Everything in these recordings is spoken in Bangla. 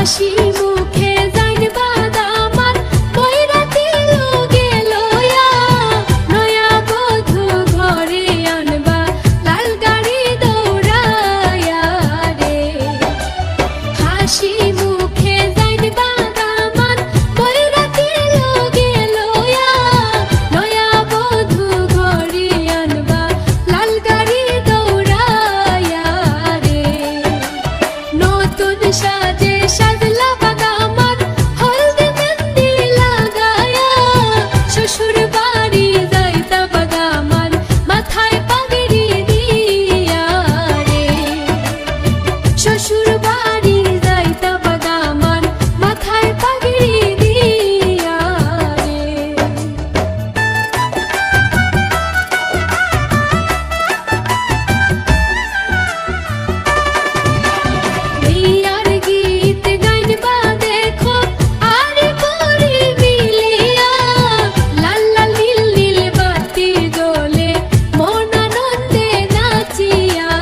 হাসি মুখে যাইবা দামার বৈরাতি লোগে লয়া নয়া বধূ ঘরে আনবা লাল গাড়ি দৌড়ায়া রে হাসি মুখে যাইবা দামার বৈরাতি লোগে লয়া নয়া বধূ ঘরে আনবা লাল গাড়ি দৌড়ায়া রে নতুন সাজে সাজলা বাগামার হলদে মেহেন্দি লাগায়া শ্বশুর বাড়ি যাইতা বাগামার মাথায় পাগড়ি দিয়া রে শ্বশুর বাড়ি যাইতা বাগামার মাথায় পাগড়ি দিয়া রে বিয়ার গীত গাইবা দেখো আর করি মিলিয়া লাল লাল নীল নীল বাতি জ্বলে মন আনন্দে নাচিয়া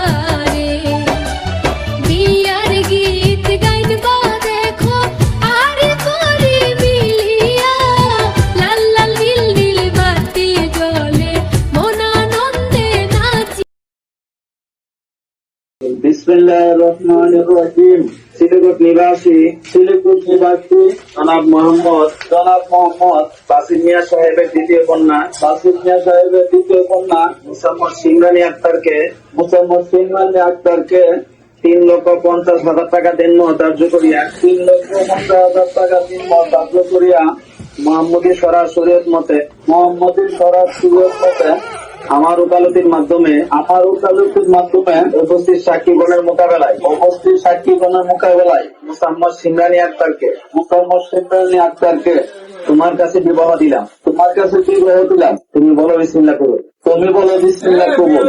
রে বিয়ার গীত গাইবা দেখো আর করি মিলিয়া লাল লাল নীল নীল বাতি জ্বলে মন আনন্দে নাচি বিসমিল্লাহির রহমানির রহিম। সিলেকোট নিবাসী জনাব মোহাম্মদ বাসির মিয়া সাহেবের দ্বিতীয় কন্যা মুসাম্মদ সিমরানী আক্তারকে 3,50,000 টাকা দেনমোহ ধার্য করিয়া মোহাম্মদী সরার শরীয়ত মতে আমার ওকালতির মাধ্যমে উপস্থিত সাক্ষীগণের মোকাবেলায় মুসাম্মদ সিমরানী আক্তারকে তোমার কাছে বিবাহ দিলাম। তুমি বলো বিসমিল্লাহ কবুল।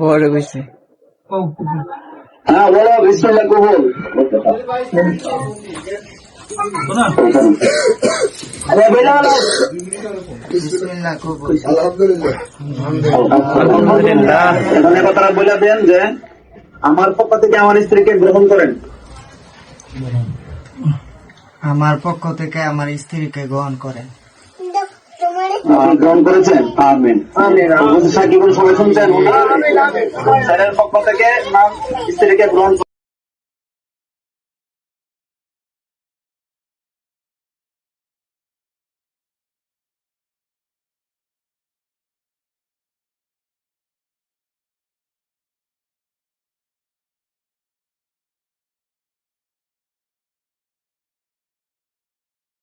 বড় বেশি হ্যাঁ বলো বিসমিল্লাহ কবুল। এখানে কথাটা বলে দেন যে আমার পক্ষ থেকে আমার স্ত্রীকে গ্রহণ করেন। আমার পক্ষ থেকে আমার স্ত্রীকে গ্রহণ করেন। গ্রহণ করেছেন? আমিন। সাকিবুল সবাই শুনছেন? স্যারের পক্ষ থেকে স্ত্রীকে গ্রহণ